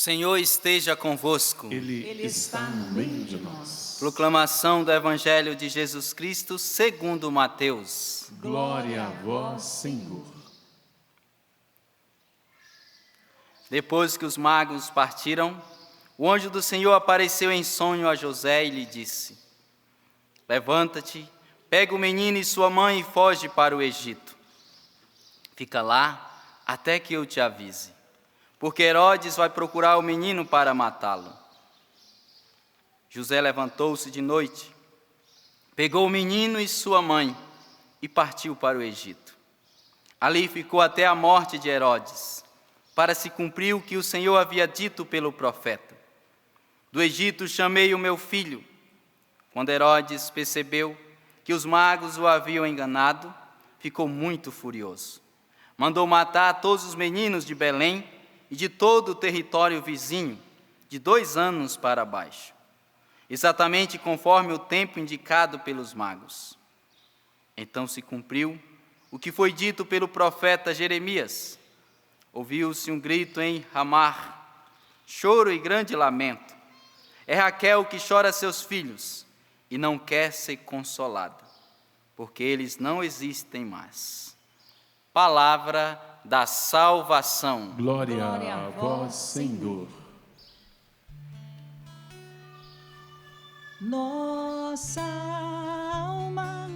Senhor esteja convosco. Ele está no meio de nós. Proclamação do Evangelho de Jesus Cristo segundo Mateus. Glória a vós, Senhor. Depois que os magos partiram, o anjo do Senhor apareceu em sonho a José e lhe disse: Levanta-te, pega o menino e sua mãe e foge para o Egito. Fica lá até que eu te avise, porque Herodes vai procurar o menino para matá-lo. José levantou-se de noite, pegou o menino e sua mãe e partiu para o Egito. Ali ficou até a morte de Herodes, para se cumprir o que o Senhor havia dito pelo profeta: Do Egito chamei o meu filho. Quando Herodes percebeu que os magos o haviam enganado, ficou muito furioso. Mandou matar todos os meninos de Belém e de todo o território vizinho, de 2 anos para baixo, exatamente conforme o tempo indicado pelos magos. Então se cumpriu o que foi dito pelo profeta Jeremias. Ouviu-se um grito em Ramá, choro e grande lamento. É Raquel que chora seus filhos e não quer ser consolada, porque eles não existem mais. Palavra da salvação. Glória a vós, Senhor. Nossa alma,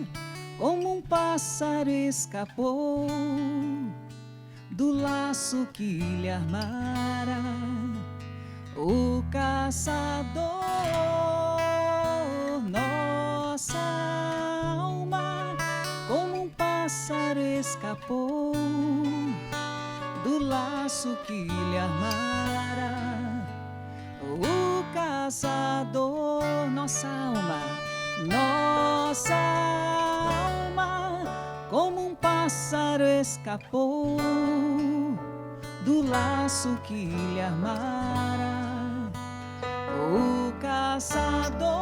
como um pássaro, escapou do laço que lhe armara o caçador. Nossa alma, como um pássaro, escapou do laço que lhe armara o caçador. Nossa alma, como um pássaro, escapou do laço que lhe armara o caçador.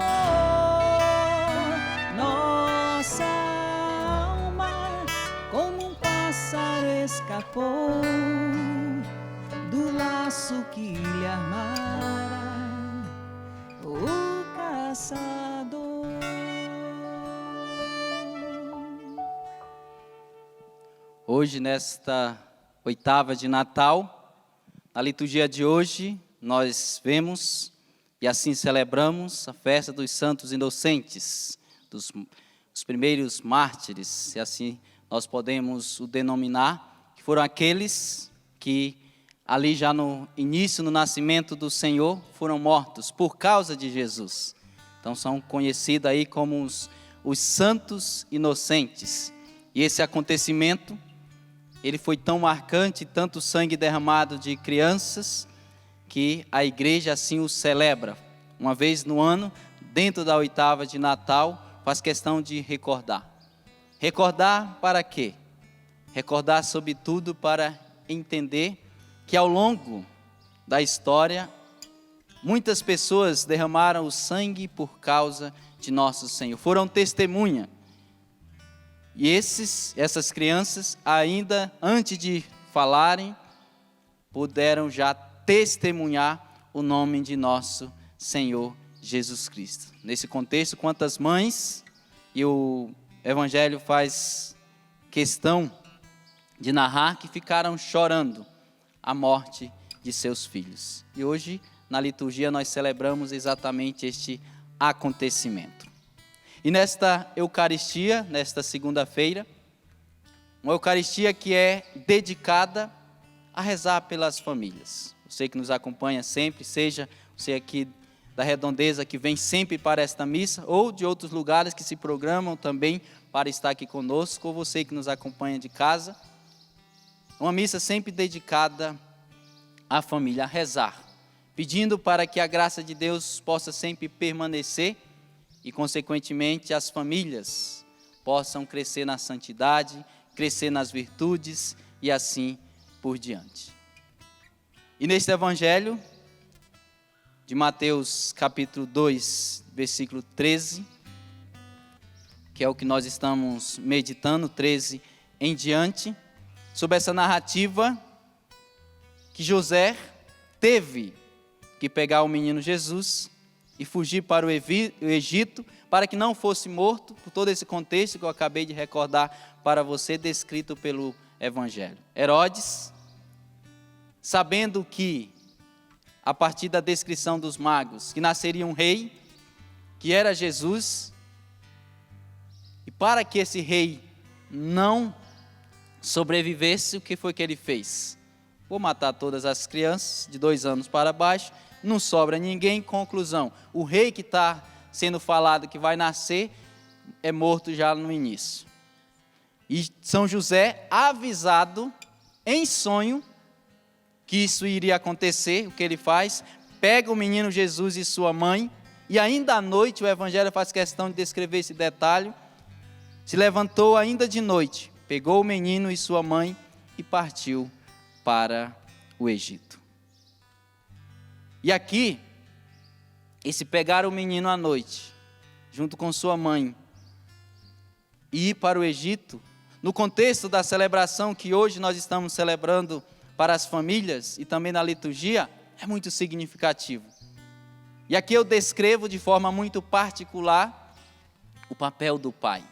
Nossa alma, como um pássaro, escapou do laço que lhe armara o caçador. Hoje, nesta oitava de Natal, na liturgia de hoje, nós vemos e assim celebramos a festa dos santos inocentes, os primeiros mártires, se assim nós podemos o denominar, que foram aqueles que ali já no início, no nascimento do Senhor, foram mortos por causa de Jesus. Então são conhecidos aí como os santos inocentes. E esse acontecimento, ele foi tão marcante, tanto sangue derramado de crianças, que a igreja assim o celebra. Uma vez no ano, dentro da oitava de Natal, faz questão de recordar. Recordar para quê? Recordar, sobretudo, para entender que ao longo da história, muitas pessoas derramaram o sangue por causa de nosso Senhor. Foram testemunha. E essas crianças, ainda antes de falarem, puderam já testemunhar o nome de nosso Senhor Jesus Cristo. Nesse contexto, quantas mães, e o Evangelho faz questão de narrar, que ficaram chorando a morte de seus filhos. E hoje, na liturgia, nós celebramos exatamente este acontecimento. E nesta Eucaristia, nesta segunda-feira, uma Eucaristia que é dedicada a rezar pelas famílias. Você que nos acompanha sempre, seja você aqui da Redondeza que vem sempre para esta missa, ou de outros lugares que se programam também para estar aqui conosco, ou você que nos acompanha de casa, uma missa sempre dedicada à família, a rezar, pedindo para que a graça de Deus possa sempre permanecer e, consequentemente, as famílias possam crescer na santidade, crescer nas virtudes e assim por diante. E neste Evangelho de Mateus, capítulo 2, versículo 13, que é o que nós estamos meditando, 13 em diante, sobre essa narrativa que José teve que pegar o menino Jesus e fugir para o Egito, para que não fosse morto, por todo esse contexto que eu acabei de recordar para você, descrito pelo Evangelho. Herodes, sabendo que, a partir da descrição dos magos, que nasceria um rei, que era Jesus, e para que esse rei não sobrevivesse, o que foi que ele fez? Vou matar todas as crianças de 2 anos para baixo, não sobra ninguém. Conclusão, o rei que está sendo falado que vai nascer é morto já no início. E São José, avisado em sonho que isso iria acontecer, o que ele faz? Pega o menino Jesus e sua mãe, e ainda à noite, o Evangelho faz questão de descrever esse detalhe, se levantou ainda de noite, pegou o menino e sua mãe e partiu para o Egito. E aqui, esse pegar o menino à noite, junto com sua mãe, e ir para o Egito, no contexto da celebração que hoje nós estamos celebrando para as famílias e também na liturgia, é muito significativo. E aqui eu descrevo de forma muito particular o papel do pai.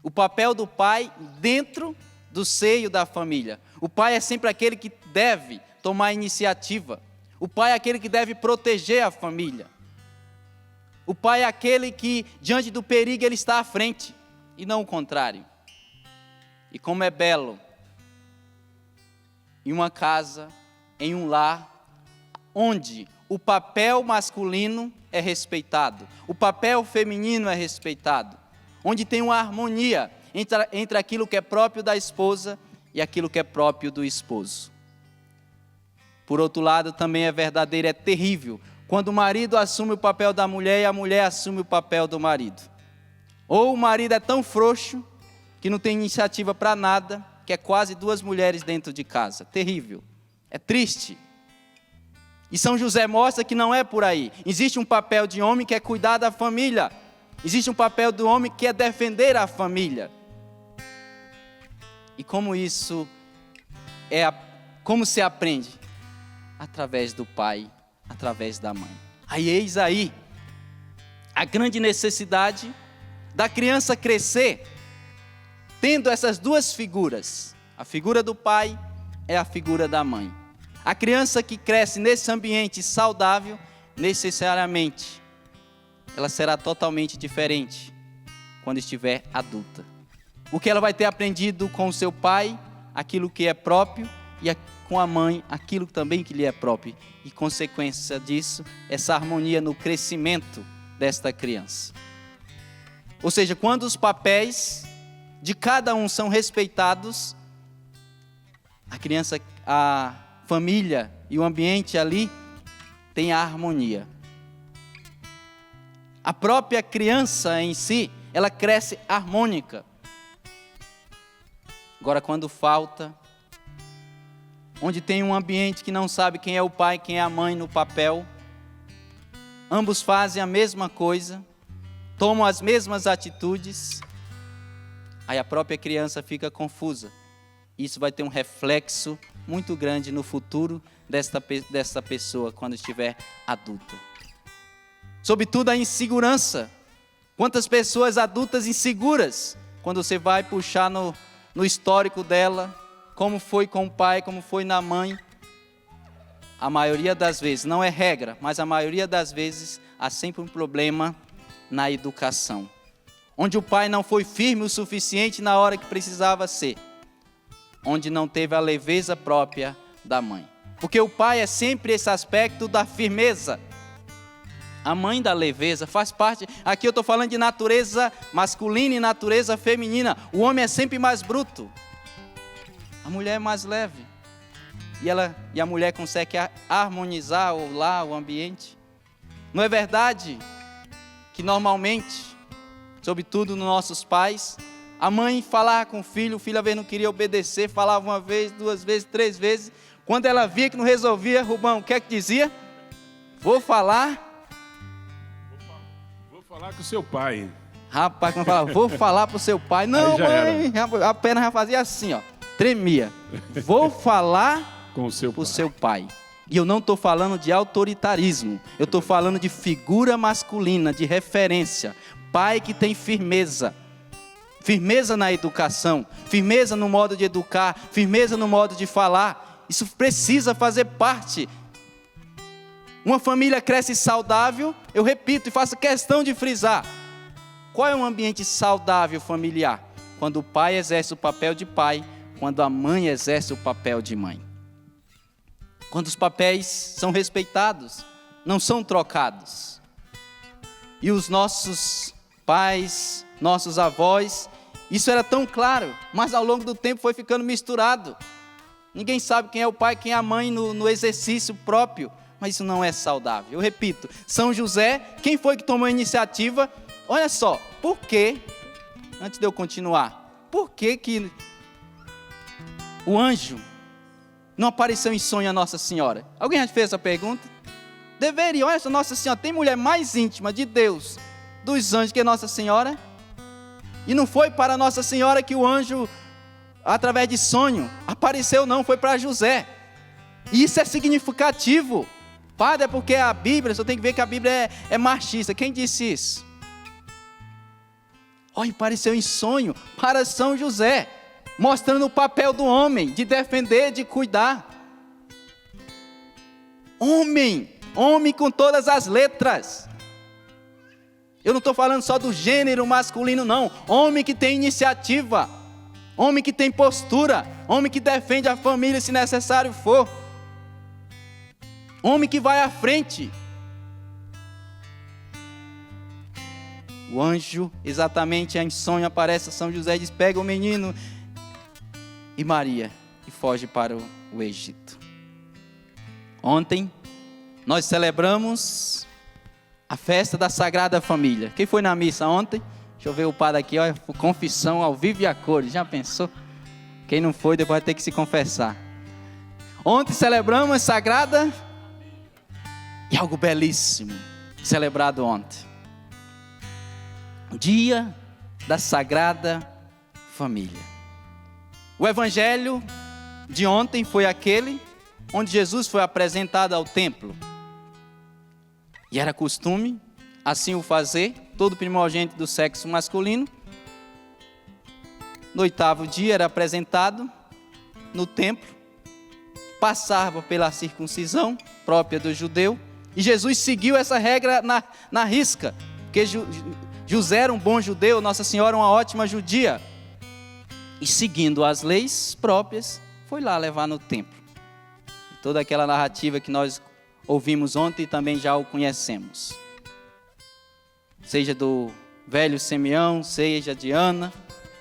O papel do pai dentro do seio da família. O pai é sempre aquele que deve tomar a iniciativa. O pai é aquele que deve proteger a família. O pai é aquele que, diante do perigo, ele está à frente, e não o contrário. E como é belo, em uma casa, em um lar, onde o papel masculino é respeitado, o papel feminino é respeitado, onde tem uma harmonia entre aquilo que é próprio da esposa e aquilo que é próprio do esposo. Por outro lado, também é verdadeiro, é terrível, quando o marido assume o papel da mulher e a mulher assume o papel do marido. Ou o marido é tão frouxo que não tem iniciativa para nada, que é quase 2 mulheres dentro de casa. Terrível, é triste. E São José mostra que não é por aí. Existe um papel de homem que é cuidar da família. Existe um papel do homem que é defender a família. E como isso como se aprende? Através do pai, através da mãe. Aí eis aí a grande necessidade da criança crescer tendo essas 2 figuras. A figura do pai é a figura da mãe. A criança que cresce nesse ambiente saudável, necessariamente, ela será totalmente diferente quando estiver adulta. Porque ela vai ter aprendido com o seu pai aquilo que é próprio e com a mãe aquilo também que lhe é próprio. E consequência disso, essa harmonia no crescimento desta criança. Ou seja, quando os papéis de cada um são respeitados, a criança, a família e o ambiente ali tem a harmonia. A própria criança em si, ela cresce harmônica. Agora, quando falta, onde tem um ambiente que não sabe quem é o pai, quem é a mãe no papel, ambos fazem a mesma coisa, tomam as mesmas atitudes, aí a própria criança fica confusa. Isso vai ter um reflexo muito grande no futuro desta pessoa quando estiver adulta. Sobretudo a insegurança. Quantas pessoas adultas inseguras, quando você vai puxar no histórico dela, como foi com o pai, como foi na mãe. A maioria das vezes, não é regra, mas a maioria das vezes há sempre um problema na educação. Onde o pai não foi firme o suficiente na hora que precisava ser. Onde não teve a leveza própria da mãe. Porque o pai é sempre esse aspecto da firmeza. A mãe da leveza faz parte. Aqui eu estou falando de natureza masculina e natureza feminina. O homem é sempre mais bruto. A mulher é mais leve. E a mulher consegue harmonizar o ambiente. Não é verdade que normalmente, sobretudo nos nossos pais, a mãe falava com o filho às vezes não queria obedecer, falava 1 vez, 2 vezes, 3 vezes. Quando ela via que não resolvia, Rubão, o que é que dizia? Vou falar com o seu pai. Rapaz, quando falava, vou falar pro seu pai. Não, mãe, a perna já fazia assim, ó, tremia. Vou falar com o seu pro pai. seu pai. E eu não estou falando de autoritarismo, eu estou falando de figura masculina, de referência. Pai que tem firmeza. Firmeza na educação, firmeza no modo de educar, firmeza no modo de falar. Isso precisa fazer parte. Uma família cresce saudável, eu repito e faço questão de frisar. Qual é um ambiente saudável familiar? Quando o pai exerce o papel de pai, quando a mãe exerce o papel de mãe. Quando os papéis são respeitados, não são trocados. E os nossos pais, nossos avós, isso era tão claro, mas ao longo do tempo foi ficando misturado. Ninguém sabe quem é o pai, quem é a mãe no exercício próprio, mas isso não é saudável. Eu repito, São José, quem foi que tomou a iniciativa? Olha só, por que, antes de eu continuar, por que o anjo não apareceu em sonho a Nossa Senhora? Alguém já fez essa pergunta? Deveria, olha só, Nossa Senhora, tem mulher mais íntima de Deus, dos anjos, que Nossa Senhora? E não foi para Nossa Senhora que o anjo, através de sonho, apareceu, não, foi para José. E isso é significativo. Padre, é porque a Bíblia, você tem que ver que a Bíblia é machista. Quem disse isso? Olha, apareceu em sonho para São José, mostrando o papel do homem, de defender, de cuidar. Homem com todas as letras. Eu não estou falando só do gênero masculino, não. Homem que tem iniciativa, homem que tem postura, homem que defende a família se necessário for, homem que vai à frente. O anjo, exatamente em sonho, aparece a São José e diz: pega o menino e Maria e foge para o Egito. Ontem nós celebramos a festa da Sagrada Família. Quem foi na missa ontem? Deixa eu ver o padre aqui, olha, confissão ao vivo e a cores. Já pensou? Quem não foi, depois vai ter que se confessar. Ontem celebramos a Sagrada e algo belíssimo celebrado ontem. Dia da Sagrada Família. O evangelho de ontem foi aquele onde Jesus foi apresentado ao templo. E era costume assim o fazer, todo primogênito do sexo masculino. No 8º dia era apresentado no templo, passava pela circuncisão própria do judeu, e Jesus seguiu essa regra na risca, porque José era um bom judeu, Nossa Senhora uma ótima judia, e seguindo as leis próprias, foi lá levar no templo. E toda aquela narrativa que nós ouvimos ontem e também já o conhecemos. Seja do velho Simeão, seja de Ana,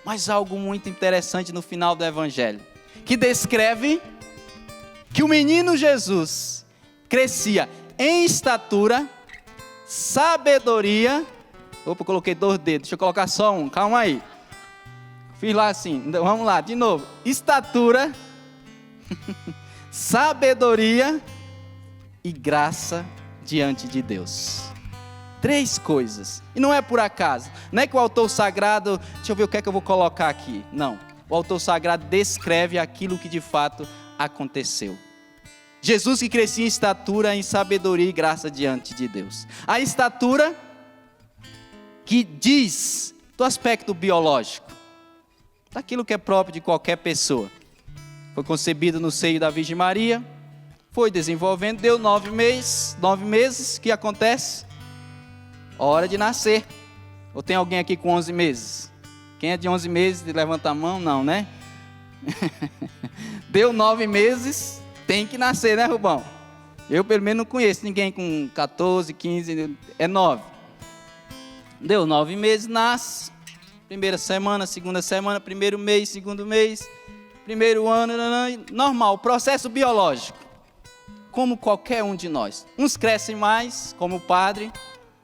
mas algo muito interessante no final do evangelho, que descreve que o menino Jesus crescia em estatura, sabedoria. Opa, coloquei 2 dedos, deixa eu colocar só um, calma aí. Fiz lá assim, vamos lá, de novo. Estatura, sabedoria e graça diante de Deus. 3 coisas. E não é por acaso. Não é que o autor sagrado, deixa eu ver o que é que eu vou colocar aqui. Não. O autor sagrado descreve aquilo que de fato aconteceu. Jesus que crescia em estatura, em sabedoria e graça diante de Deus. A estatura que diz do aspecto biológico, daquilo que é próprio de qualquer pessoa. Foi concebido no seio da Virgem Maria, foi desenvolvendo, deu 9 meses, o que acontece? Hora de nascer. Ou tem alguém aqui com 11 meses? Quem é de 11 meses, levanta a mão, não, né? Deu 9 meses, tem que nascer, né, Rubão? Eu pelo menos não conheço ninguém com 14, 15, é 9. Deu 9 meses, nasce. Primeira semana, segunda semana, primeiro mês, segundo mês, primeiro ano, normal, processo biológico. Como qualquer um de nós. Uns crescem mais, como o padre.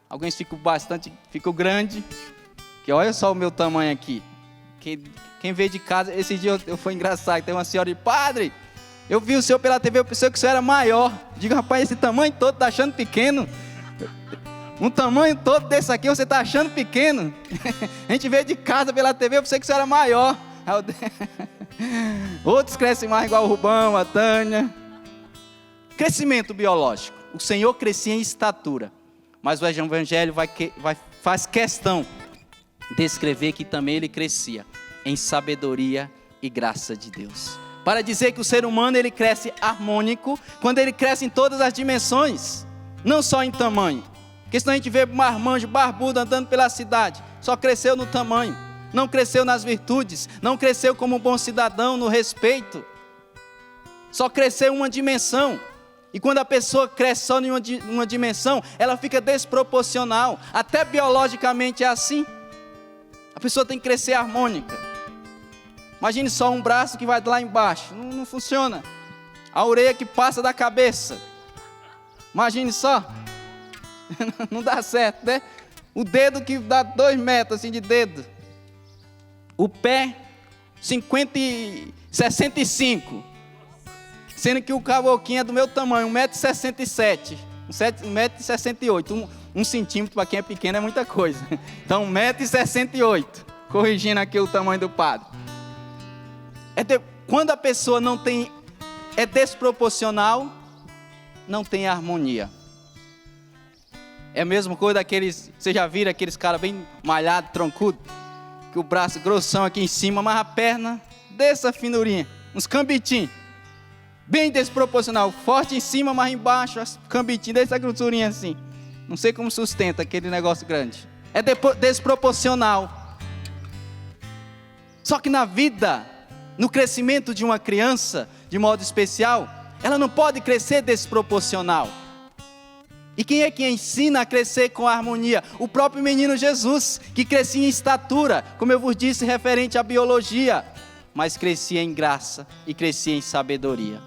Alguns ficam grande. Que olha só o meu tamanho aqui. Quem veio de casa, esse dia eu foi engraçado. Tem uma senhora de padre. Eu vi o senhor pela TV, eu pensei que o senhor era maior. Digo, rapaz, esse tamanho todo tá achando pequeno. Um tamanho todo desse aqui, você tá achando pequeno. A gente veio de casa pela TV, eu pensei que o senhor era maior. Outros crescem mais igual o Rubão, a Tânia. Crescimento biológico. O Senhor crescia em estatura, mas o Evangelho faz questão de descrever que também ele crescia em sabedoria e graça de Deus. Para dizer que o ser humano ele cresce harmônico quando ele cresce em todas as dimensões, não só em tamanho. Porque senão a gente vê um marmanjo barbudo andando pela cidade, só cresceu no tamanho, não cresceu nas virtudes, não cresceu como um bom cidadão no respeito, só cresceu uma dimensão. E quando a pessoa cresce só em uma dimensão, ela fica desproporcional. Até biologicamente é assim. A pessoa tem que crescer harmônica. Imagine só um braço que vai lá embaixo. Não funciona. A orelha que passa da cabeça. Imagine só. Não dá certo, né? O dedo que dá 2 metros assim de dedo. O pé, 65. Sendo que o caboclinho é do meu tamanho, 1,67 m, 1,68 m, 1 centímetro para quem é pequeno é muita coisa. Então 1,68 m, corrigindo aqui o tamanho do padre. Quando a pessoa é desproporcional, não tem harmonia. É a mesma coisa daqueles, você já viram aqueles caras bem malhados, troncudos, que o braço grossão aqui em cima, mas a perna dessa finurinha, uns cambitinhos. Bem desproporcional, forte em cima, mas embaixo, cambitinho dessa grossurinha assim. Não sei como sustenta aquele negócio grande. É desproporcional. Só que na vida, no crescimento de uma criança, de modo especial, ela não pode crescer desproporcional. E quem é que ensina a crescer com harmonia? O próprio menino Jesus, que crescia em estatura, como eu vos disse, referente à biologia, mas crescia em graça e crescia em sabedoria.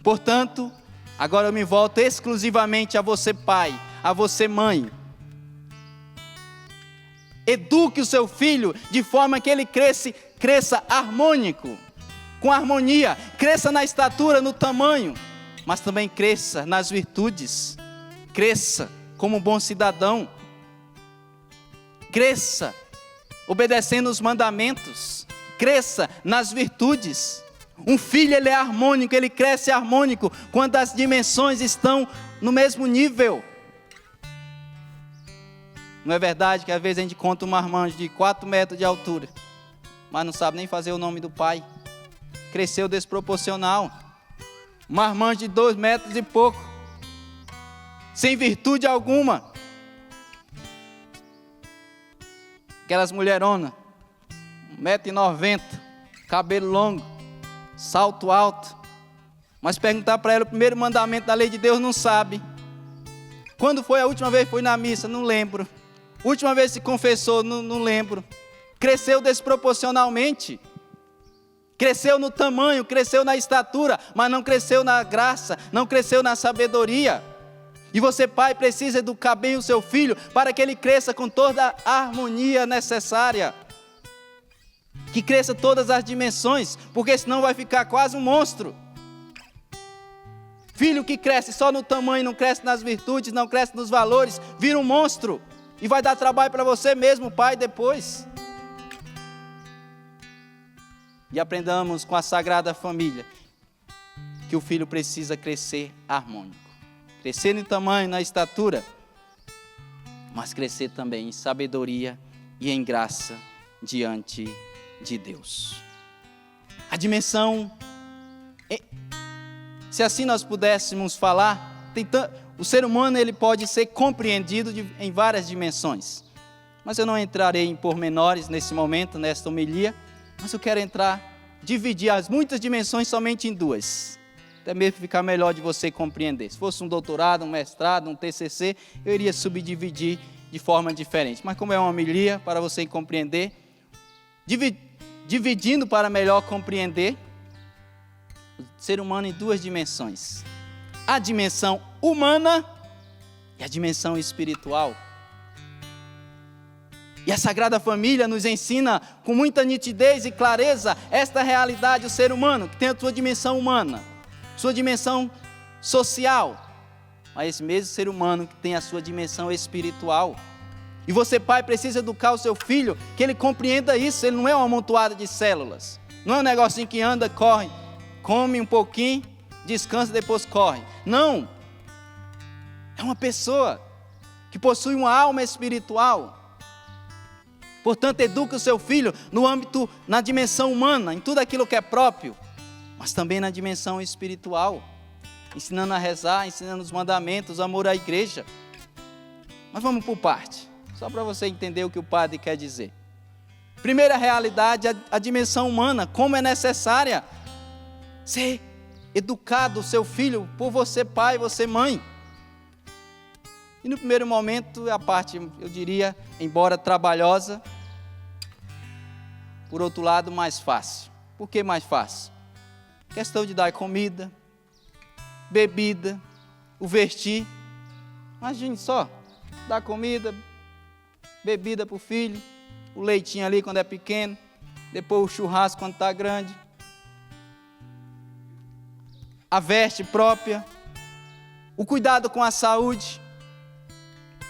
Portanto, agora eu me volto exclusivamente a você pai, a você mãe. Eduque o seu filho de forma que ele cresça harmônico, com harmonia, cresça na estatura, no tamanho, mas também cresça nas virtudes, cresça como um bom cidadão, cresça obedecendo os mandamentos, cresça nas virtudes. Um filho ele é harmônico, ele cresce harmônico quando as dimensões estão no mesmo nível. Não é verdade que às vezes a gente conta um marmanjo de 4 metros de altura, mas não sabe nem fazer o nome do pai? Cresceu desproporcional. Um marmanjo de 2 metros e pouco, sem virtude alguma. Aquelas mulheronas, 1,90 m, cabelo longo, salto alto, mas perguntar para ela o primeiro mandamento da lei de Deus, não sabe. Quando foi a última vez que foi na missa? Não lembro. Última vez que se confessou? Não lembro. Cresceu desproporcionalmente, cresceu no tamanho, cresceu na estatura, mas não cresceu na graça, não cresceu na sabedoria. E você, pai, precisa educar bem o seu filho para que ele cresça com toda a harmonia necessária, que cresça todas as dimensões, porque senão vai ficar quase um monstro. Filho que cresce só no tamanho, não cresce nas virtudes, não cresce nos valores, vira um monstro e vai dar trabalho para você mesmo, pai, depois. E aprendamos com a Sagrada Família que o filho precisa crescer harmônico, crescer no tamanho, na estatura, mas crescer também em sabedoria e em graça diante de Deus. A dimensão, se assim nós pudéssemos falar, o ser humano ele pode ser compreendido em várias dimensões, mas eu não entrarei em pormenores nesse momento, nesta homilia, mas eu quero dividir as muitas dimensões somente em 2, até mesmo ficar melhor de você compreender. Se fosse um doutorado, um mestrado, um TCC, eu iria subdividir de forma diferente, mas como é uma homilia, para você compreender, dividindo para melhor compreender o ser humano em 2 dimensões: a dimensão humana e a dimensão espiritual. E a Sagrada Família nos ensina com muita nitidez e clareza esta realidade, o ser humano, que tem a sua dimensão humana, sua dimensão social, mas esse mesmo ser humano que tem a sua dimensão espiritual. E você, pai, precisa educar o seu filho, que ele compreenda isso. Ele não é uma amontoada de células, não é um negocinho que anda, corre, come um pouquinho descansa e depois corre. Não. É uma pessoa que possui uma alma espiritual. Portanto, eduque o seu filho no âmbito, na dimensão humana, em tudo aquilo que é próprio, mas também na dimensão espiritual, ensinando a rezar, ensinando os mandamentos, o amor à igreja. Mas vamos por parte, só para você entender o que o padre quer dizer. Primeira realidade, a dimensão humana, como é necessária ser educado o seu filho por você pai, você mãe. E no primeiro momento, a parte, eu diria, embora trabalhosa, por outro lado, mais fácil. Por que mais fácil? Questão de dar comida, bebida, o vestir. Imagine só, dar comida, bebida para o filho, o leitinho ali quando é pequeno, depois o churrasco quando está grande, a veste própria, o cuidado com a saúde.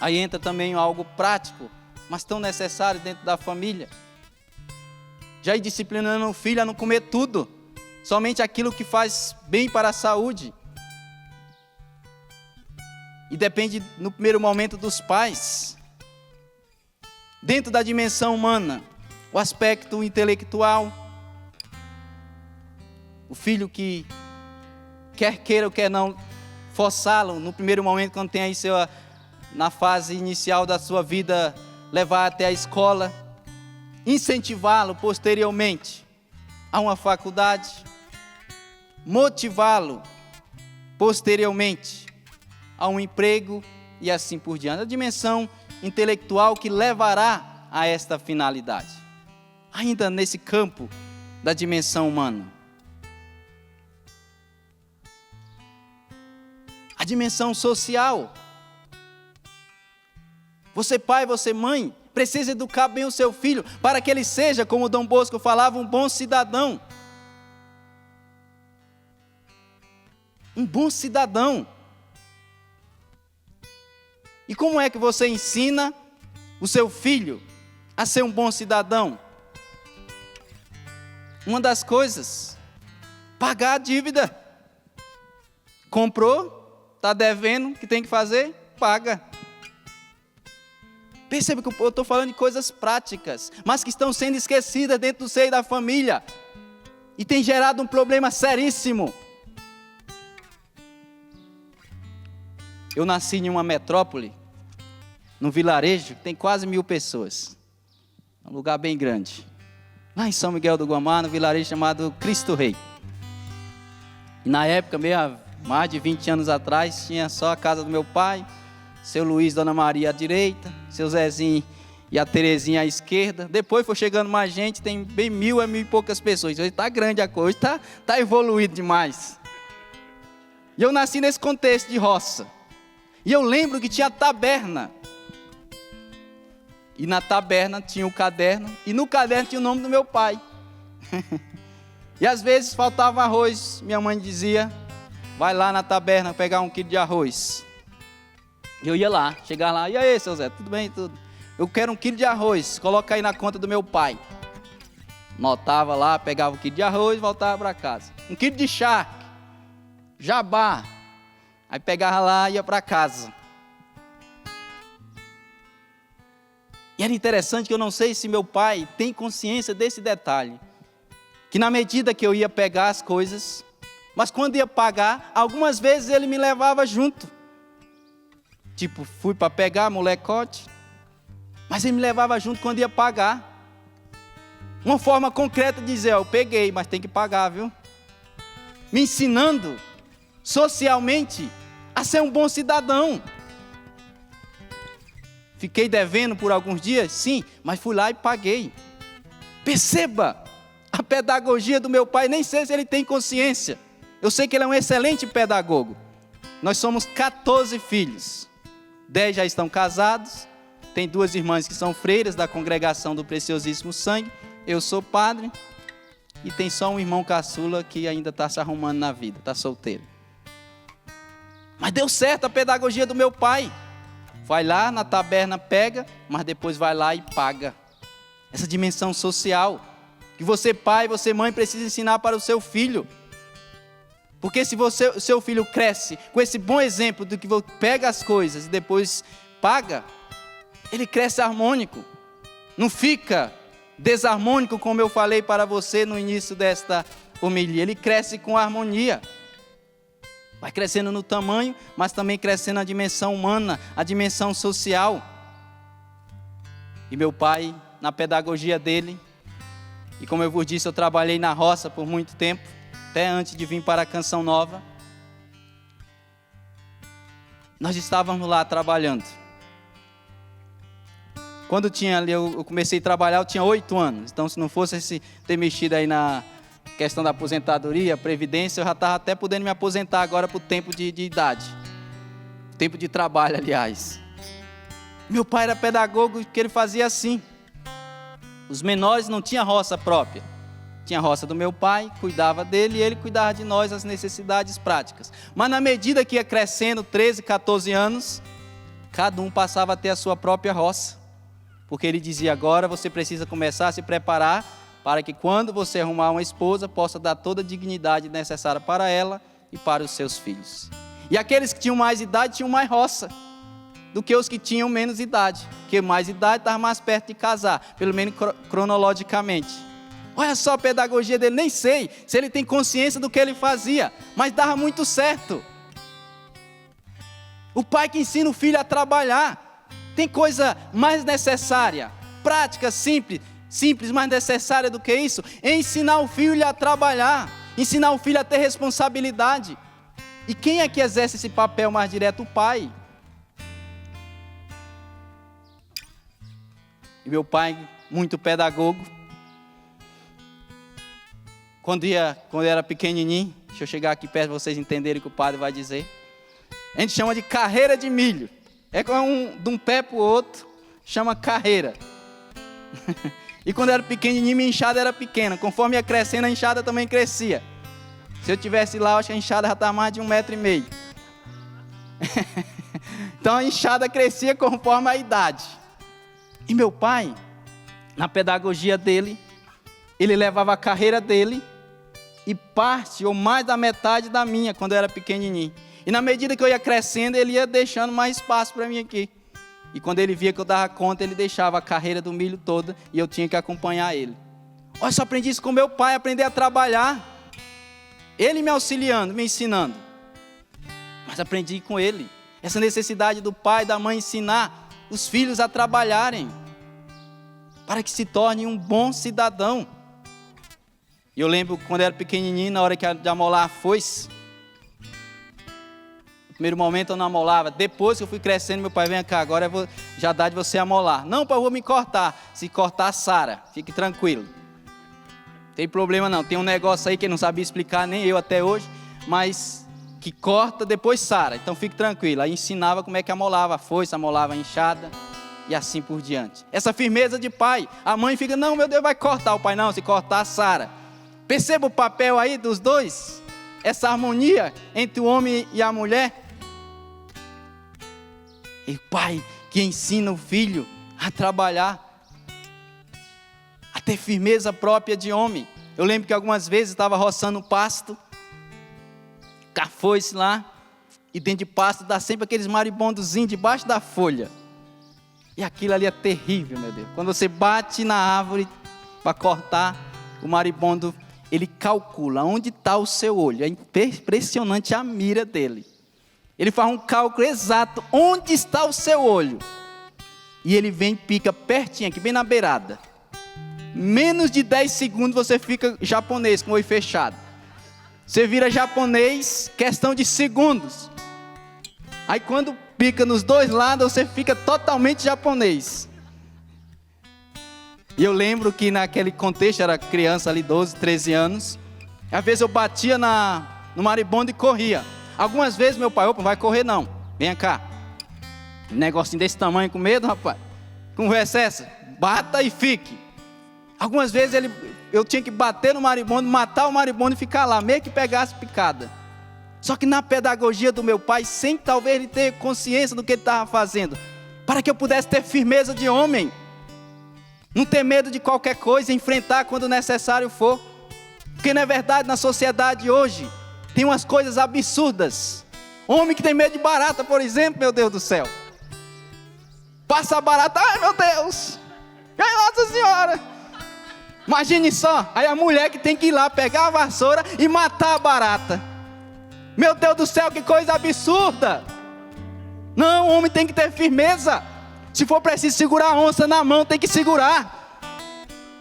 Aí entra também algo prático, mas tão necessário dentro da família. Já ir disciplinando o filho a não comer tudo, somente aquilo que faz bem para a saúde. E depende, no primeiro momento, dos pais. Dentro da dimensão humana, o aspecto intelectual. O filho que, quer queira ou quer não, forçá-lo, no primeiro momento, quando tem aí na fase inicial da sua vida, levar até a escola, incentivá-lo posteriormente a uma faculdade, motivá-lo posteriormente a um emprego e assim por diante. A dimensão intelectual que levará a esta finalidade. Ainda nesse campo da dimensão humana. A dimensão social. Você pai, você mãe, precisa educar bem o seu filho para que ele seja, como Dom Bosco falava, um bom cidadão. Um bom cidadão. E como é que você ensina o seu filho a ser um bom cidadão? Uma das coisas, pagar a dívida. Comprou, está devendo, o que tem que fazer? Paga. Perceba que eu estou falando de coisas práticas, mas que estão sendo esquecidas dentro do seio da família. E tem gerado um problema seríssimo. Eu nasci em uma metrópole, num vilarejo, que tem quase 1000 pessoas. Um lugar bem grande. Lá em São Miguel do Guamá, no vilarejo chamado Cristo Rei. E na época, mais de 20 anos atrás, tinha só a casa do meu pai, seu Luiz, Dona Maria à direita, seu Zezinho e a Terezinha à esquerda. Depois foi chegando mais gente, tem bem 1000 e poucas pessoas. Hoje está grande a coisa, está evoluído demais. E eu nasci nesse contexto de roça. E eu lembro que tinha a taberna. E na taberna tinha o caderno, e no caderno tinha o nome do meu pai. E às vezes faltava arroz, minha mãe dizia, vai lá na taberna pegar 1 quilo de arroz. Eu ia lá, chegar lá, e aí, seu Zé, tudo bem? Tudo. Eu quero 1 quilo de arroz, coloca aí na conta do meu pai. Notava lá, pegava 1 quilo de arroz e voltava para casa. 1 quilo de charque, jabá. Aí pegava lá e ia para casa. E era interessante que eu não sei se meu pai tem consciência desse detalhe. Que na medida que eu ia pegar as coisas, mas quando ia pagar, algumas vezes ele me levava junto. Tipo, fui para pegar molecote, mas ele me levava junto quando ia pagar. Uma forma concreta de dizer, eu peguei, mas tem que pagar, viu? Me ensinando, socialmente, a ser um bom cidadão. Fiquei devendo por alguns dias? Sim, mas fui lá e paguei. Perceba a pedagogia do meu pai, nem sei se ele tem consciência. Eu sei que ele é um excelente pedagogo. Nós somos 14 filhos. 10 já estão casados. Tem 2 irmãs que são freiras da congregação do Preciosíssimo Sangue. Eu sou padre. E tem só um irmão caçula que ainda está se arrumando na vida, está solteiro. Mas deu certo a pedagogia do meu pai. Vai lá na taberna, pega, mas depois vai lá e paga. Essa dimensão social que você pai, você mãe precisa ensinar para o seu filho. Porque se seu filho cresce com esse bom exemplo do que pega as coisas e depois paga, ele cresce harmônico. Não fica desarmônico, como eu falei para você no início desta homilia. Ele cresce com harmonia. Vai crescendo no tamanho, mas também crescendo na dimensão humana, a dimensão social. E meu pai, na pedagogia dele, e como eu vos disse, eu trabalhei na roça por muito tempo, até antes de vir para a Canção Nova. Nós estávamos lá trabalhando. Quando eu comecei a trabalhar, eu tinha 8 anos. Então, se não fosse ter mexido aí na questão da aposentadoria, previdência, eu já estava até podendo me aposentar agora por tempo de idade. Tempo de trabalho, aliás. Meu pai era pedagogo, que ele fazia assim. Os menores não tinham roça própria. Tinha a roça do meu pai, cuidava dele e ele cuidava de nós, as necessidades práticas. Mas na medida que ia crescendo, 13, 14 anos, cada um passava a ter a sua própria roça. Porque ele dizia, agora você precisa começar a se preparar para que quando você arrumar uma esposa, possa dar toda a dignidade necessária para ela e para os seus filhos. E aqueles que tinham mais idade, tinham mais roça do que os que tinham menos idade. Porque mais idade estava mais perto de casar, pelo menos cronologicamente. Olha só a pedagogia dele, nem sei se ele tem consciência do que ele fazia, mas dava muito certo. O pai que ensina o filho a trabalhar, tem coisa mais necessária, prática, simples, mais necessária do que isso? É ensinar o filho a trabalhar, ensinar o filho a ter responsabilidade. E quem é que exerce esse papel mais direto? O pai. E meu pai, muito pedagogo, quando eu era pequenininho, deixa eu chegar aqui perto para vocês entenderem o que o padre vai dizer. A gente chama de carreira de milho. É de um pé para o outro, chama carreira. E quando eu era pequenininho, minha enxada era pequena. Conforme ia crescendo, a enxada também crescia. Se eu tivesse lá, eu acho que a enxada já estava mais de 1,5 metro. Então a enxada crescia conforme a idade. E meu pai, na pedagogia dele, ele levava a carreira dele e parte ou mais da metade da minha, quando eu era pequenininho. E na medida que eu ia crescendo, ele ia deixando mais espaço para mim aqui. E quando ele via que eu dava conta, ele deixava a carreira do milho toda e eu tinha que acompanhar ele. Olha, só aprendi isso com meu pai, aprender a trabalhar. Ele me auxiliando, me ensinando. Mas aprendi com ele. Essa necessidade do pai e da mãe ensinar os filhos a trabalharem, para que se tornem um bom cidadão. E eu lembro quando eu era pequenininho, na hora de amolar a foice. No primeiro momento eu não amolava. Depois que eu fui crescendo, meu pai, vem cá, agora já dá de você amolar. Não, pai, eu vou me cortar. Se cortar, sara. Fique tranquilo. Não tem problema não. Tem um negócio aí que ele não sabia explicar, nem eu até hoje. Mas que corta, depois sara. Então fique tranquilo. Aí ensinava como é que amolava a foice, amolava a enxada. E assim por diante. Essa firmeza de pai. A mãe fica, não, meu Deus, vai cortar. O pai, não, se cortar, sara. Perceba o papel aí dos dois? Essa harmonia entre o homem e a mulher. E o pai que ensina o filho a trabalhar, a ter firmeza própria de homem. Eu lembro que algumas vezes estava roçando o pasto, com a foice lá, e dentro de pasto dá sempre aqueles maribondozinhos debaixo da folha. E aquilo ali é terrível, meu Deus. Quando você bate na árvore para cortar, o maribondo, ele calcula onde está o seu olho. É impressionante a mira dele. Ele faz um cálculo exato onde está o seu olho. E ele vem e pica pertinho, aqui bem na beirada. Menos de 10 segundos você fica japonês com o olho fechado. Você vira japonês, questão de segundos. Aí quando pica nos dois lados, você fica totalmente japonês. E eu lembro que naquele contexto, era criança ali, 12, 13 anos. Às vezes eu batia no maribondo e corria. Algumas vezes meu pai, opa, não vai correr não, vem cá. Um negocinho desse tamanho com medo, rapaz. Conversa essa, bata e fique. Algumas vezes eu tinha que bater no maribondo, matar o maribondo e ficar lá, meio que pegasse picada. Só que na pedagogia do meu pai, sem talvez ele ter consciência do que ele estava fazendo, para que eu pudesse ter firmeza de homem, não ter medo de qualquer coisa, enfrentar quando necessário for. Porque não é verdade, na sociedade hoje, Tem umas coisas absurdas. Homem que tem medo de barata, por exemplo, meu Deus do céu. Passa a barata, ai meu Deus, ai Nossa Senhora. Imagine só, aí a mulher que tem que ir lá pegar a vassoura e matar a barata. Meu Deus do céu, que coisa absurda. Não, o homem tem que ter firmeza. Se for preciso segurar a onça na mão, tem que segurar.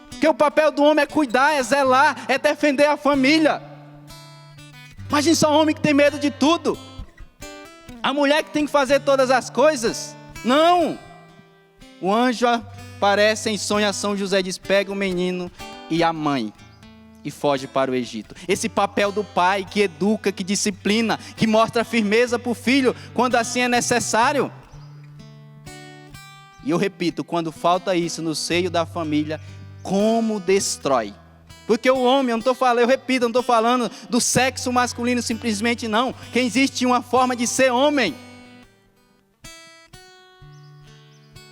Porque o papel do homem é cuidar, é zelar, é defender a família. Imagine só um homem que tem medo de tudo. A mulher que tem que fazer todas as coisas. Não. O anjo aparece em sonho a São José, diz: pega o menino e a mãe e foge para o Egito. Esse papel do pai que educa, que disciplina, que mostra firmeza para o filho, quando assim é necessário. E eu repito, quando falta isso no seio da família, como destrói. Porque o homem, eu repito, eu não estou falando do sexo masculino simplesmente não. Que existe uma forma de ser homem.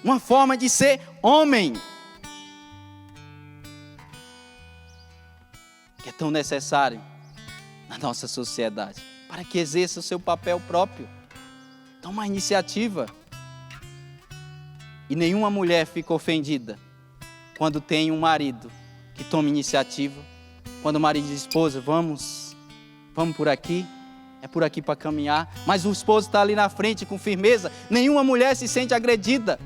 Uma forma de ser homem. Que é tão necessário na nossa sociedade. Para que exerça o seu papel próprio. Toma a iniciativa. E nenhuma mulher fica ofendida quando tem um marido que toma iniciativa. Quando o marido diz: esposa, vamos por aqui, é por aqui para caminhar. Mas o esposo está ali na frente com firmeza. Nenhuma mulher se sente agredida.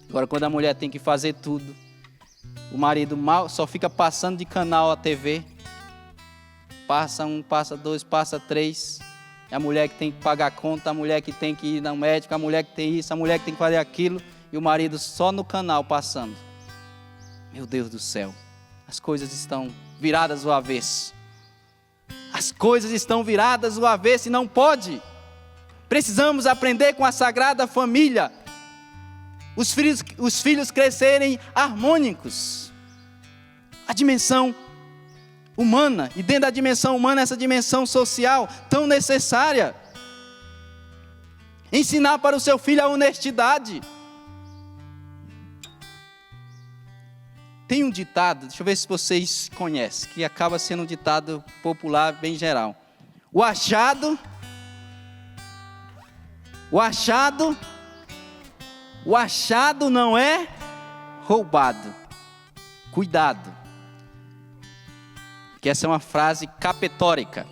Agora, quando a mulher tem que fazer tudo, o marido mal só fica passando de canal a TV. Passa um, passa dois, passa três. É a mulher que tem que pagar a conta, a mulher que tem que ir ao médico, a mulher que tem isso, a mulher que tem que fazer aquilo. E o marido só no canal passando. Meu Deus do céu, as coisas estão viradas ao avesso. As coisas estão viradas ao avesso e não pode. Precisamos aprender com a Sagrada Família. Os filhos crescerem harmônicos. A dimensão humana, e dentro da dimensão humana, essa dimensão social tão necessária. Ensinar para o seu filho a honestidade. Tem um ditado, deixa eu ver se vocês conhecem, que acaba sendo um ditado popular bem geral. O achado não é roubado. Cuidado. Que essa é uma frase capetórica.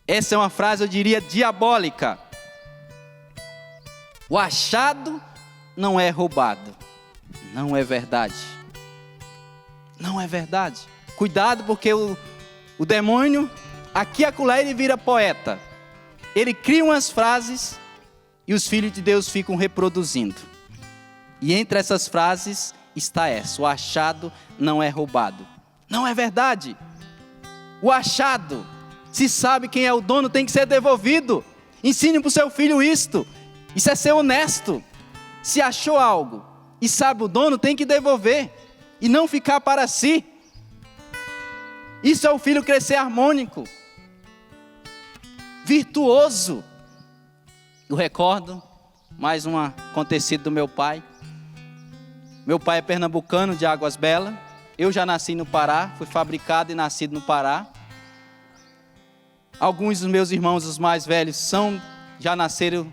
Essa é uma frase, eu diria, diabólica. O achado não é roubado. Não é verdade. Não é verdade. Cuidado, porque o demônio, aqui e acolá, ele vira poeta. Ele cria umas frases e os filhos de Deus ficam reproduzindo. E entre essas frases está essa: o achado não é roubado. Não é verdade. O achado, se sabe quem é o dono, tem que ser devolvido. Ensine para o seu filho isto. Isso é ser honesto. Se achou algo e sabe o dono, tem que devolver. E não ficar para si. Isso é o filho crescer harmônico. Virtuoso. Eu recordo mais um acontecido do meu pai. Meu pai é pernambucano, de Águas Belas. Eu já nasci no Pará, fui fabricado e nascido no Pará. Alguns dos meus irmãos, os mais velhos, já nasceram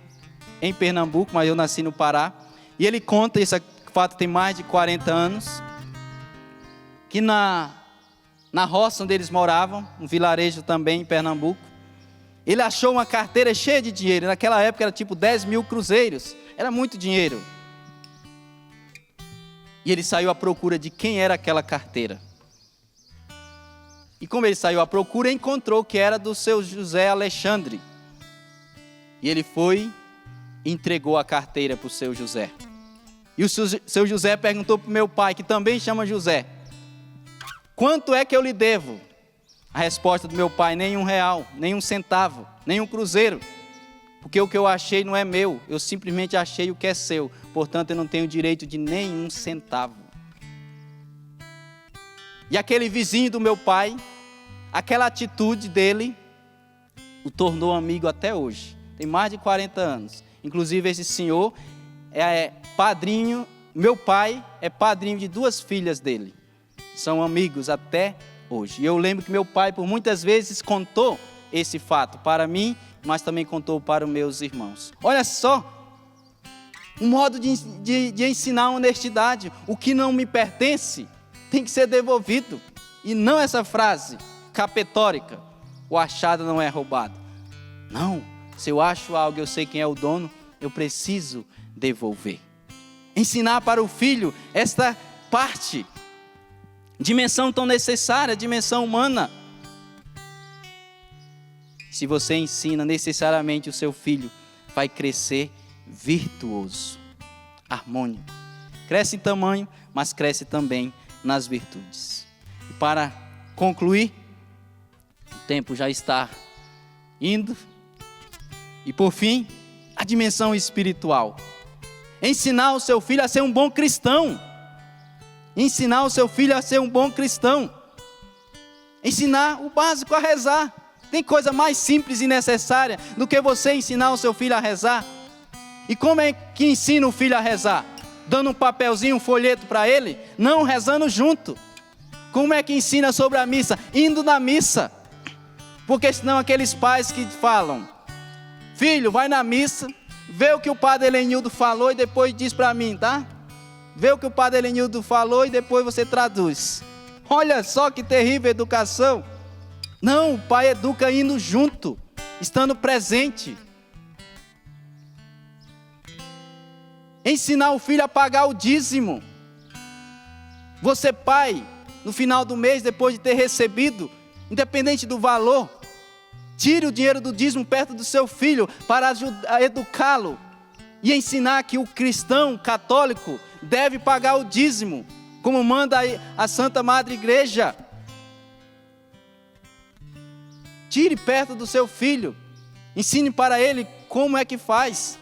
em Pernambuco, mas eu nasci no Pará. E ele conta, esse fato tem mais de 40 anos, que na roça onde eles moravam, um vilarejo também em Pernambuco, ele achou uma carteira cheia de dinheiro. Naquela época era tipo 10 mil cruzeiros, era muito dinheiro. E ele saiu à procura de quem era aquela carteira. E como ele saiu à procura, encontrou que era do seu José Alexandre. E ele foi e entregou a carteira para o seu José. E o seu José perguntou para o meu pai, que também chama José: quanto é que eu lhe devo? A resposta do meu pai: nem R$1, nem 1 centavo, nem 1 cruzeiro. Porque o que eu achei não é meu, eu simplesmente achei o que é seu. Portanto, eu não tenho direito de nenhum centavo. E aquele vizinho do meu pai, aquela atitude dele, o tornou amigo até hoje. Tem mais de 40 anos. Inclusive, esse senhor é padrinho, meu pai é padrinho de 2 filhas dele. São amigos até hoje. E eu lembro que meu pai, por muitas vezes, contou esse fato para mim, mas também contou para os meus irmãos. Olha só, um modo de ensinar a honestidade. O que não me pertence tem que ser devolvido. E não essa frase capetórica: o achado não é roubado. Não, se eu acho algo, eu sei quem é o dono, eu preciso devolver. Ensinar para o filho esta parte, dimensão tão necessária, dimensão humana. Se você ensina, necessariamente o seu filho vai crescer virtuoso, harmônico. Cresce em tamanho, mas cresce também nas virtudes. E para concluir, o tempo já está indo. E por fim, a dimensão espiritual. Ensinar o seu filho a ser um bom cristão. Ensinar o seu filho a ser um bom cristão. Ensinar o básico a rezar. Tem coisa mais simples e necessária do que você ensinar o seu filho a rezar. E como é que ensina o filho a rezar? Dando um papelzinho, um folheto para ele? Não, rezando junto. Como é que ensina sobre a missa? Indo na missa. Porque senão aqueles pais que falam: filho, vai na missa, vê o que o padre Helenildo falou e depois diz para mim, tá? Vê o que o padre Helenildo falou e depois você traduz. Olha só que terrível educação. Não, o pai educa indo junto, estando presente. Ensinar o filho a pagar o dízimo. Você, pai, no final do mês, depois de ter recebido, independente do valor, tire o dinheiro do dízimo perto do seu filho para educá-lo e ensinar que o cristão católico deve pagar o dízimo, como manda a Santa Madre Igreja. Tire perto do seu filho, ensine para ele como é que faz.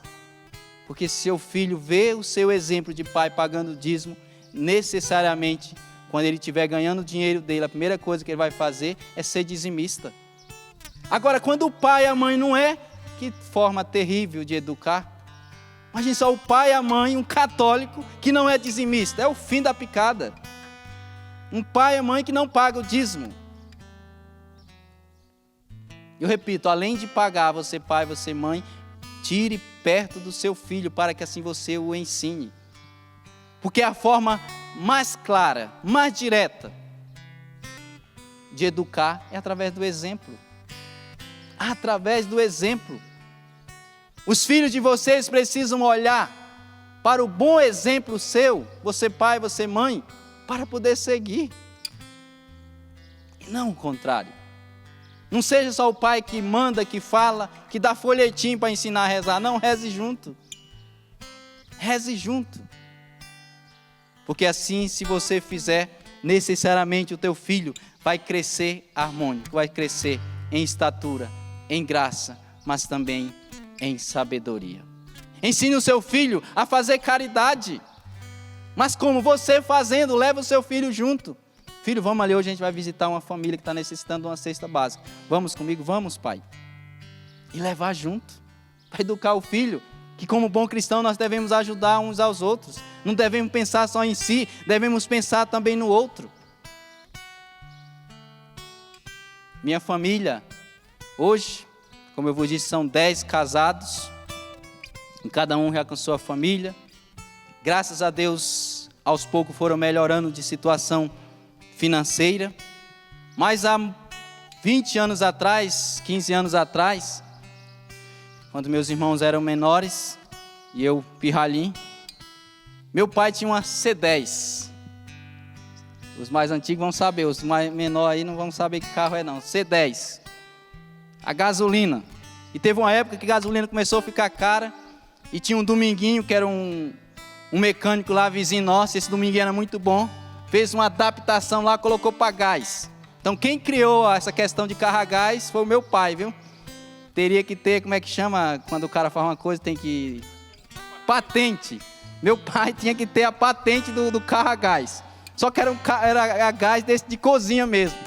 Porque se seu filho vê o seu exemplo de pai pagando dízimo, necessariamente, quando ele estiver ganhando o dinheiro dele, a primeira coisa que ele vai fazer é ser dizimista. Agora, quando o pai e a mãe não é, que forma terrível de educar. Imagine só o pai e a mãe, um católico que não é dizimista, é o fim da picada. Um pai e a mãe que não pagam o dízimo. Eu repito, além de pagar, você pai, você mãe, tire perto do seu filho para que assim você o ensine. Porque a forma mais clara, mais direta de educar é através do exemplo. Através do exemplo. Os filhos de vocês precisam olhar para o bom exemplo seu, você pai, você mãe, para poder seguir. E não o contrário. Não seja só o pai que manda, que fala, que dá folhetim para ensinar a rezar. Não, reze junto. Reze junto. Porque assim, se você fizer, necessariamente o teu filho vai crescer harmônico, vai crescer em estatura, em graça, mas também em sabedoria. Ensine o seu filho a fazer caridade. Mas como você fazendo, leva o seu filho junto. Filho, vamos ali, hoje a gente vai visitar uma família que está necessitando de uma cesta básica. Vamos comigo? Vamos, pai. E levar junto, para educar o filho, que como bom cristão nós devemos ajudar uns aos outros. Não devemos pensar só em si, devemos pensar também no outro. Minha família, hoje, como eu vos disse, são 10 casados, e cada um já com sua família. Graças a Deus, aos poucos foram melhorando de situação financeira, mas há 20 anos atrás, 15 anos atrás, quando meus irmãos eram menores e eu pirralhinho, meu pai tinha uma C10. Os mais antigos vão saber, os mais menores aí não vão saber que carro é não. C10, a gasolina. E teve uma época que a gasolina começou a ficar cara e tinha um Dominguinho que era um mecânico lá, vizinho nosso. Esse Dominguinho era muito bom. Fez uma adaptação lá, colocou para gás. Então quem criou essa questão de carro a gás foi o meu pai, viu? Teria que ter, como é que chama, quando o cara faz uma coisa, tem que... patente. Meu pai tinha que ter a patente do carro a gás. Só que era a gás desse de cozinha mesmo.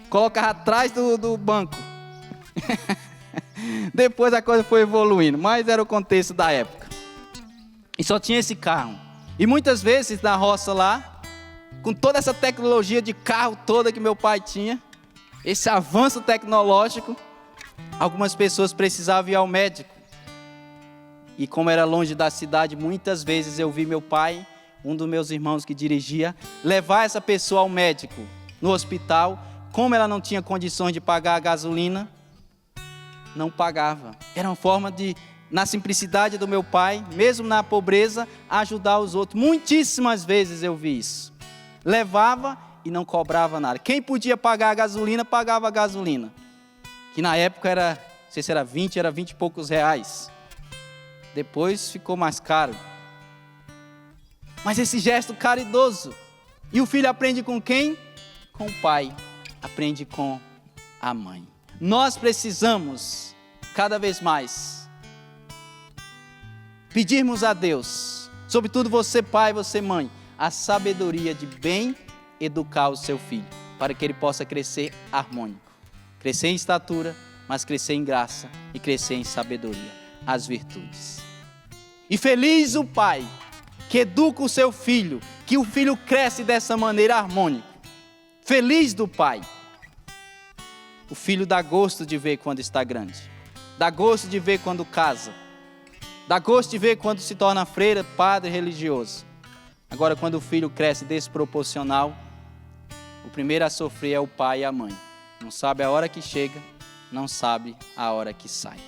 Colocava atrás do banco. Depois a coisa foi evoluindo, mas era o contexto da época. E só tinha esse carro. E muitas vezes na roça lá, com toda essa tecnologia de carro toda que meu pai tinha, esse avanço tecnológico, algumas pessoas precisavam ir ao médico. E como era longe da cidade, muitas vezes eu vi meu pai, um dos meus irmãos que dirigia, levar essa pessoa ao médico, no hospital. Como ela não tinha condições de pagar a gasolina, não pagava. Era uma forma de, na simplicidade do meu pai, mesmo na pobreza, ajudar os outros. Muitíssimas vezes eu vi isso. Levava e não cobrava nada. Quem podia pagar a gasolina, pagava a gasolina. Que na época era, não sei se era 20 e poucos reais. Depois ficou mais caro. Mas esse gesto caridoso. E o filho aprende com quem? Com o pai. Aprende com a mãe. Nós precisamos, cada vez mais, pedirmos a Deus, sobretudo você pai, você mãe, a sabedoria de bem educar o seu filho, para que ele possa crescer harmônico. Crescer em estatura, mas crescer em graça e crescer em sabedoria, as virtudes. E feliz o pai que educa o seu filho, que o filho cresce dessa maneira harmônica. Feliz do pai. O filho dá gosto de ver quando está grande. Dá gosto de ver quando casa. Dá gosto de ver quando se torna freira, padre religioso. Agora, quando o filho cresce desproporcional, o primeiro a sofrer é o pai e a mãe. Não sabe a hora que chega, não sabe a hora que sai.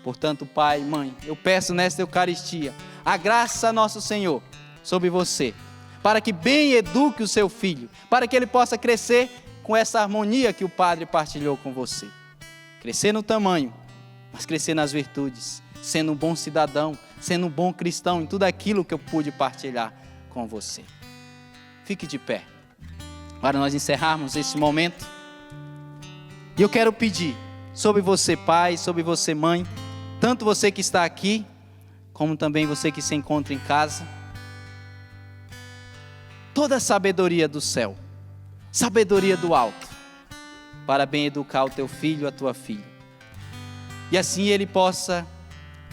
Portanto, pai e mãe, eu peço nesta Eucaristia a graça a nosso Senhor sobre você, para que bem eduque o seu filho, para que ele possa crescer com essa harmonia que o Padre partilhou com você. Crescer no tamanho, mas crescer nas virtudes, sendo um bom cidadão, sendo um bom cristão em tudo aquilo que eu pude partilhar com você. Fique de pé, para nós encerrarmos esse momento. E eu quero pedir sobre você pai, sobre você mãe, tanto você que está aqui, como também você que se encontra em casa, toda a sabedoria do céu, sabedoria do alto, para bem educar o teu filho, a tua filha. E assim ele possa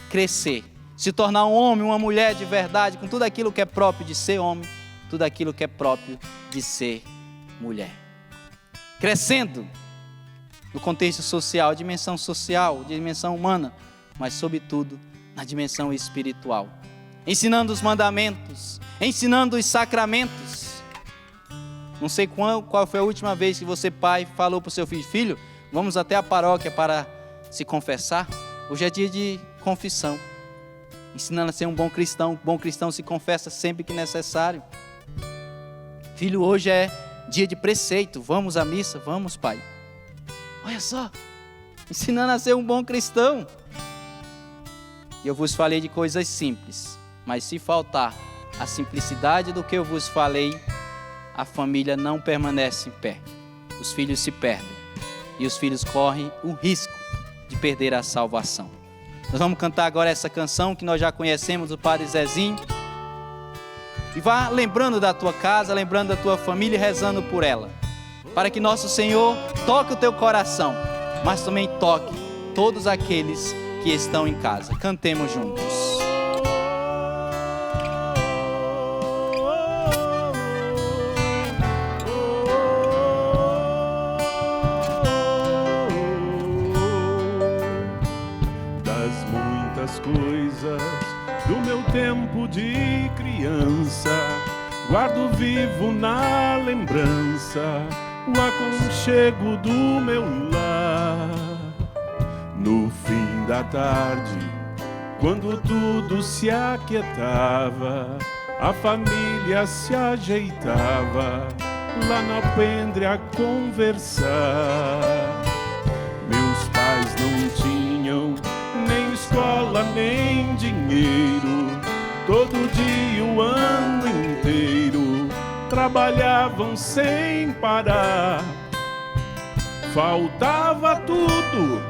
crescer, se tornar um homem, uma mulher de verdade, com tudo aquilo que é próprio de ser homem, tudo aquilo que é próprio de ser mulher. Crescendo no contexto social, dimensão humana, mas sobretudo na dimensão espiritual. Ensinando os mandamentos, ensinando os sacramentos. Não sei qual foi a última vez que você, pai, falou para o seu filho: filho, vamos até a paróquia para se confessar. Hoje é dia de confissão, ensinando a ser um bom cristão. Bom cristão se confessa sempre que necessário. Filho, hoje é dia de preceito, vamos à missa, vamos, pai. Olha só, ensinando a ser um bom cristão. E eu vos falei de coisas simples, mas se faltar a simplicidade do que eu vos falei, a família não permanece em pé. Os filhos se perdem e os filhos correm o risco de perder a salvação. Nós vamos cantar agora essa canção que nós já conhecemos do Padre Zezinho. E vá lembrando da tua casa, lembrando da tua família e rezando por ela, para que nosso Senhor toque o teu coração, mas também toque todos aqueles que estão em casa. Cantemos juntos. Das muitas coisas do meu tempo de criança, guardo vivo na lembrança o aconchego do meu lar. No fim da tarde, quando tudo se aquietava, a família se ajeitava lá na alpendre a conversar. Meus pais não tinham nem escola nem dinheiro, todo dia o ano inteiro trabalhavam sem parar. Faltava tudo,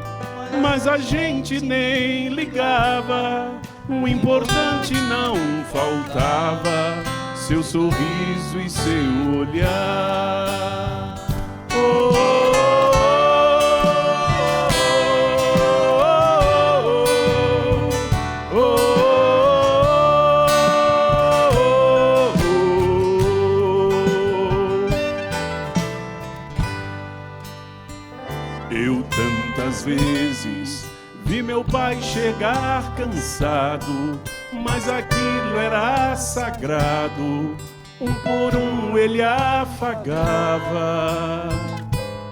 mas a gente nem ligava. O importante não faltava, seu sorriso e seu olhar. Eu tantas vezes vi meu pai chegar cansado, mas aquilo era sagrado. Um por um ele afagava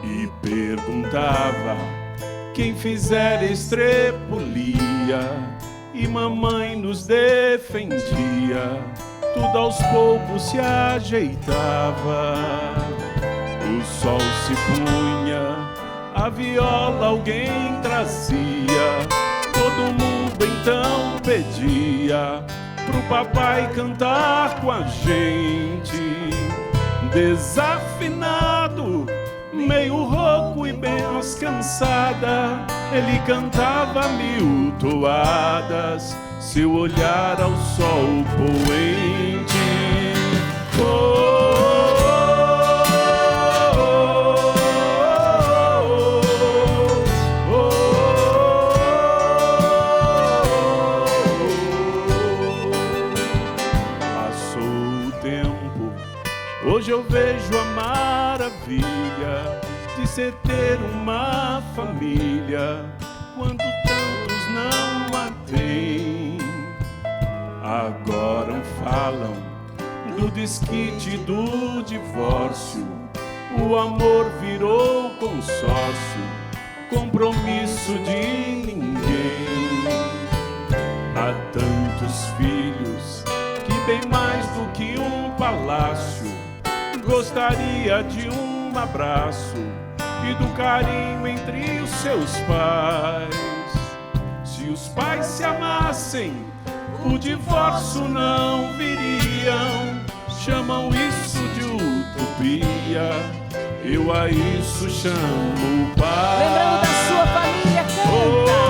e perguntava: quem fizer estrepulia? E mamãe nos defendia. Tudo aos poucos se ajeitava. O sol se punha, a viola alguém trazia. Todo mundo então pedia pro papai cantar com a gente. Desafinado, meio rouco e bem cansada, ele cantava 1000 toadas, seu olhar ao sol poente. Hoje eu vejo a maravilha de se ter uma família, quando tantos não a têm. Agora falam do desquite, do divórcio. O amor virou consórcio, compromisso de ninguém. Há tantos filhos que bem mais do que um palácio gostaria de um abraço e do carinho entre os seus pais. Se os pais se amassem, o divórcio não viriam. Chamam isso de utopia, eu a isso chamo paz. Lembrando da sua família, canta!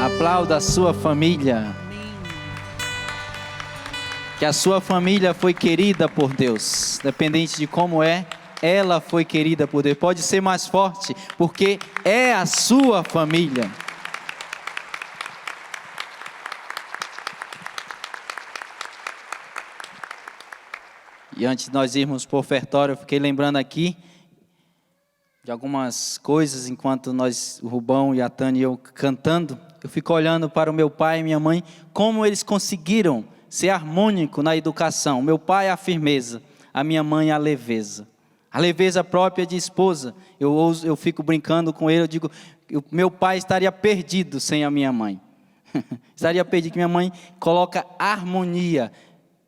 Aplauda a sua família. Que a sua família foi querida por Deus. Independente de como é, ela foi querida por Deus. Pode ser mais forte, porque é a sua família. E antes de nós irmos para o ofertório, eu fiquei lembrando aqui de algumas coisas enquanto nós, o Rubão e a Tânia e eu cantando. Eu fico olhando para o meu pai e minha mãe, como eles conseguiram ser harmônico na educação. Meu pai a firmeza, a minha mãe a leveza própria de esposa. Eu fico brincando com ele, eu digo, meu pai estaria perdido sem a minha mãe. Estaria perdido, que minha mãe coloca harmonia.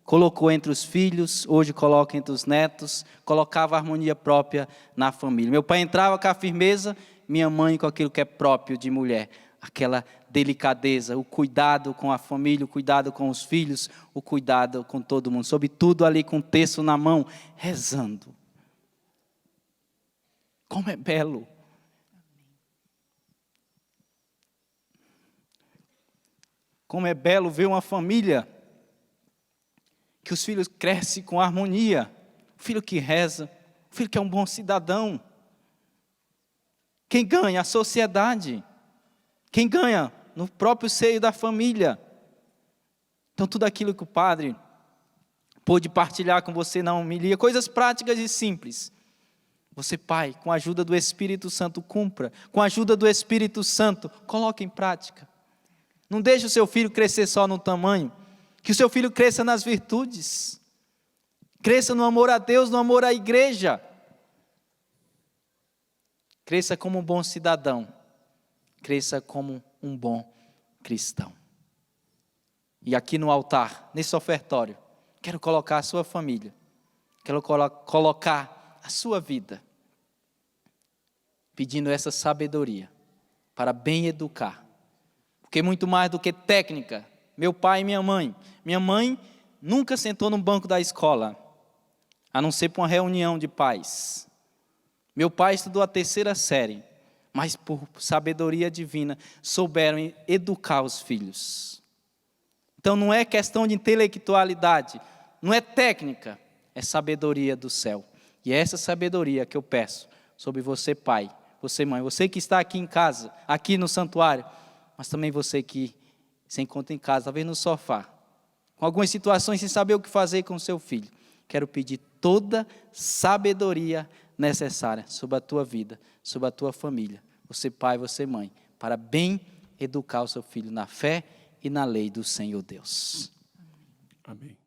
Colocou entre os filhos, hoje coloca entre os netos, colocava harmonia própria na família. Meu pai entrava com a firmeza, minha mãe com aquilo que é próprio de mulher. Aquela delicadeza, o cuidado com a família, o cuidado com os filhos, o cuidado com todo mundo. Sobretudo ali com o texto na mão, rezando. Como é belo. Como é belo ver uma família que os filhos crescem com harmonia. O filho que reza, o filho que é um bom cidadão. Quem ganha? A sociedade. Quem ganha? No próprio seio da família. Então tudo aquilo que o padre pôde partilhar com você na homilia, coisas práticas e simples. Você, pai, com a ajuda do Espírito Santo, cumpra. Com a ajuda do Espírito Santo, coloque em prática. Não deixe o seu filho crescer só no tamanho. Que o seu filho cresça nas virtudes. Cresça no amor a Deus, no amor à igreja. Cresça como um bom cidadão. Cresça como um bom cristão. E aqui no altar, nesse ofertório, quero colocar a sua família. Quero colocar a sua vida. Pedindo essa sabedoria para bem educar. Porque muito mais do que técnica, meu pai e minha mãe. Minha mãe nunca sentou no banco da escola, a não ser para uma reunião de pais. Meu pai estudou a 3ª série. mas por sabedoria divina souberam educar os filhos. Então não é questão de intelectualidade, não é técnica, é sabedoria do céu. E é essa sabedoria que eu peço sobre você, pai, você, mãe, você que está aqui em casa, aqui no santuário, mas também você que se encontra em casa, talvez no sofá, com algumas situações sem saber o que fazer com seu filho. Quero pedir toda sabedoria necessária sobre a tua vida, sobre a tua família, você pai, você mãe, para bem educar o seu filho na fé e na lei do Senhor Deus. Amém.